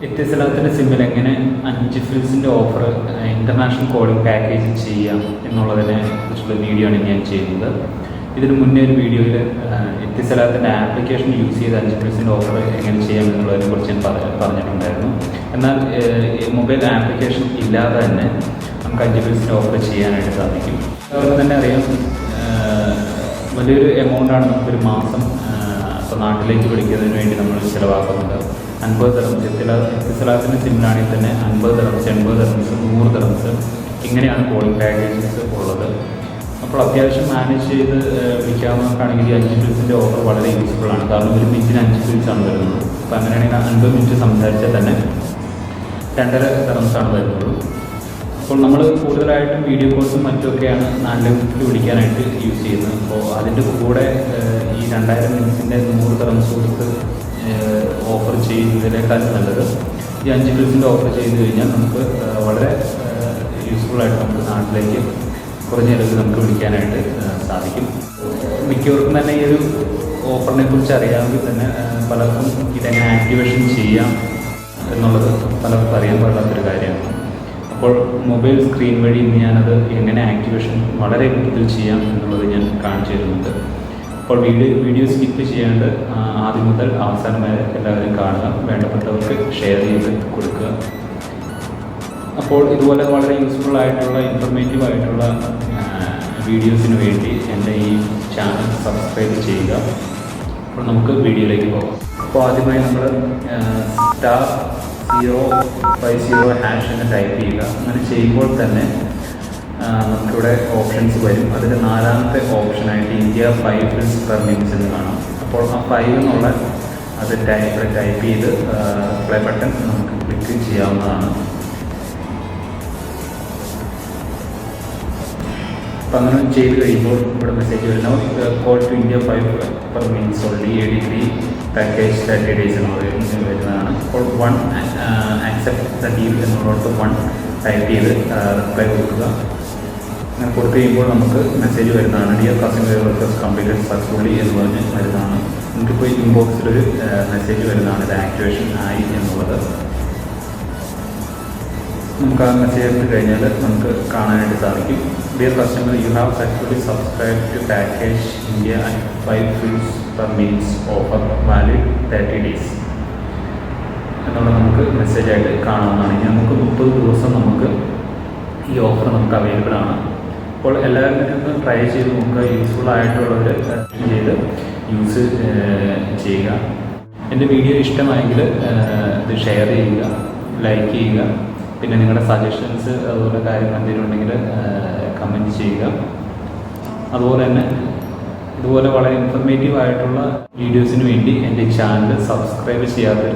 എത്തിസലാത്തിൻ്റെ സിമ്മിൽ എങ്ങനെ 5 ഫിൽസിൻ്റെ offer international calling package ചെയ്യാം എന്നുള്ളതിനെ കുറിച്ചുള്ള വീഡിയോ ആണ് ഞാൻ ചെയ്യുന്നത്. ഇതിന് മുന്നേ ഒരു വീഡിയോയിൽ എത്തിസലാത്തിൻ്റെ ആപ്ലിക്കേഷൻ യൂസ് ചെയ്ത് 5 ഫിൽസിൻ്റെ ഓഫർ എങ്ങനെ ചെയ്യാം എന്നുള്ളതിനെ കുറിച്ച് ഞാൻ പറഞ്ഞിട്ടുണ്ടായിരുന്നു. എന്നാൽ മൊബൈൽ ആപ്ലിക്കേഷൻ ഇല്ലാതെ തന്നെ നമുക്ക് 5 ഫിൽസിൻ്റെ ഓഫർ ചെയ്യാനായിട്ട് സാധിക്കും. അതുപോലെ തന്നെ അറിയാം, വലിയൊരു എമൗണ്ടാണ് നമുക്കൊരു മാസം ഇപ്പോൾ നാട്ടിലേക്ക് വിളിക്കുന്നതിന് വേണ്ടി നമ്മൾ ചിലവാക്കുന്നുണ്ട്. 50 ദിർഹംസ് എത്തിസലാത്തിൻ്റെ സിമ്മിലാണെങ്കിൽ തന്നെ 50 ദിർഹംസ്, 80 ദിർഹംസ്, 100 ദിർഹംസ് ഇങ്ങനെയാണ് കോളിംഗ് പാക്കേജസ് ഉള്ളത്. അപ്പോൾ അത്യാവശ്യം മാനേജ് ചെയ്ത് വിളിക്കാവുന്നവർക്കാണെങ്കിൽ 5 ഫിൽസിൻ്റെ ഓഫർ വളരെ യൂസ്ഫുൾ ആണ്. കാരണം ഒരു മിനിറ്റിന് 5 ഫിൽസാണ് വരുന്നത്. അപ്പോൾ അങ്ങനെയാണെങ്കിൽ 50 മിനിറ്റ് സംസാരിച്ചാൽ തന്നെ 2.5 ദിർഹംസാണ് വരുന്നത്. അപ്പോൾ നമ്മൾ കൂടുതലായിട്ടും വീഡിയോ കോൾസും മറ്റുമൊക്കെയാണ് നാട്ടിലേക്ക് വിളിക്കാനായിട്ട് യൂസ് ചെയ്യുന്നത്. അപ്പോൾ അതിൻ്റെ കൂടെ ഈ 2000 മിനിറ്റ്സിൻ്റെ 100 ദിർഹംസ് കൊടുത്ത് ഓഫർ ചെയ്യുന്നതിനേക്കാളും നല്ലത് ഈ 5 ഫിൽസിൻ്റെ ഓഫർ ചെയ്ത് കഴിഞ്ഞാൽ നമുക്ക് വളരെ യൂസ്ഫുള്ളായിട്ട് നമുക്ക് നാട്ടിലേക്ക് കുറഞ്ഞ ചിലവ് നമുക്ക് വിളിക്കാനായിട്ട് സാധിക്കും. മിക്കവർക്കും തന്നെ ഈ ഒരു ഓഫറിനെ കുറിച്ച് അറിയാമെങ്കിൽ തന്നെ പലർക്കും ഇതെങ്ങനെ ആക്ടിവേഷൻ ചെയ്യാം എന്നുള്ളത് പലർക്കും അറിയാൻ പാടില്ലാത്തൊരു കാര്യമാണ്. അപ്പോൾ മൊബൈൽ സ്ക്രീൻ വഴി ഞാനത് എങ്ങനെ ആക്ടിവേഷൻ വളരെ എളുപ്പത്തിൽ ചെയ്യാം എന്നുള്ളത് ഞാൻ കാണിച്ചു തരുന്നുണ്ട്. അപ്പോൾ വീഡിയോ സ്കിപ്പ് ചെയ്യാണ്ട് ആദ്യം മുതൽ അവസാനം വരെ എല്ലാവരും കാണുക, വേണ്ടപ്പെട്ടവർക്ക് ഷെയർ ചെയ്ത് കൊടുക്കുക. അപ്പോൾ ഇതുപോലെ വളരെ യൂസ്ഫുൾ ആയിട്ടുള്ള ഇൻഫർമേറ്റീവ് ആയിട്ടുള്ള വീഡിയോസിന് വേണ്ടി എൻ്റെ ഈ ചാനൽ സബ്സ്ക്രൈബ് ചെയ്യുക. അപ്പോൾ നമുക്ക് വീഡിയോയിലേക്ക് പോകാം. അപ്പോൾ ആദ്യമായി നമ്മൾ *050# എന്ന് ടൈപ്പ് ചെയ്യുക. അങ്ങനെ ചെയ്യുമ്പോൾ തന്നെ നമുക്കിവിടെ ഓപ്ഷൻസ് വരും. അതിൽ 4ാമത്തെ ഓപ്ഷനായിട്ട് ഇന്ത്യ 5 ഫിൽസ് പെർ മിനിറ്റ്സ് എന്ന് കാണാം. അപ്പോൾ ആ 5 എന്നുള്ള അത് ടൈപ്പ് ചെയ്ത് പ്ലേ ബട്ടൺ നമുക്ക് ക്ലിക്ക് ചെയ്യാവുന്നതാണ്. അപ്പോൾ അങ്ങനെ ചെയ്ത് കഴിയുമ്പോൾ ഇവിടെ മെസ്സേജ് വരുന്ന call to India 5 per minutes only AD3 package 30 days എന്ന് വരുന്നതാണ്. അപ്പോൾ 1 ആക്സെപ്റ്റ് ദ ഡീൽ എന്നുള്ളടത്ത് 1 ടൈപ്പ് ചെയ്ത് റിപ്ലൈ കൊടുക്കുക. അങ്ങനെ കൊടുത്തു കഴിയുമ്പോൾ നമുക്ക് മെസ്സേജ് വരുന്നതാണ്. Dear customer request completed successfully എന്ന് പറഞ്ഞ് വരുന്നതാണ്. നമുക്കിപ്പോൾ ഇൻബോക്സിലൊരു മെസ്സേജ് വരുന്നതാണ് ഇത് ആക്ടിവേഷൻ ആയി എന്നുള്ളത്. നമുക്ക് ആ മെസ്സേജ് എടുത്ത് കഴിഞ്ഞാൽ നമുക്ക് കാണാനായിട്ട് സാധിക്കും. Dear customer, you have successfully subscribe to package India 5 fils per minutes offer valid 30 days എന്നുള്ള നമുക്ക് മെസ്സേജായിട്ട് കാണാവുന്നതാണ്. ഇനി നമുക്ക് 30 ദിവസം നമുക്ക് ഈ ഓഫർ നമുക്ക് അവൈലബിൾ ആണ്. അപ്പോൾ എല്ലാവരും ഒന്ന് ട്രൈ ചെയ്ത് നോക്കുക. യൂസ്ഫുൾ ആയിട്ടുള്ളവർ ചെയ്ത് യൂസ് ചെയ്യുക. എൻ്റെ വീഡിയോ ഇഷ്ടമായെങ്കിൽ ഇത് ഷെയർ ചെയ്യുക, ലൈക്ക് ചെയ്യുക. പിന്നെ നിങ്ങളുടെ സജഷൻസ് അതുപോലെ കാര്യങ്ങൾ എന്തെങ്കിലും ഉണ്ടെങ്കിൽ കമൻറ്റ് ചെയ്യുക. അതുപോലെ തന്നെ ഇതുപോലെ വളരെ ഇൻഫർമേറ്റീവ് ആയിട്ടുള്ള വീഡിയോസിന് വേണ്ടി എൻ്റെ ചാനൽ സബ്സ്ക്രൈബ് ചെയ്യാത്തവർ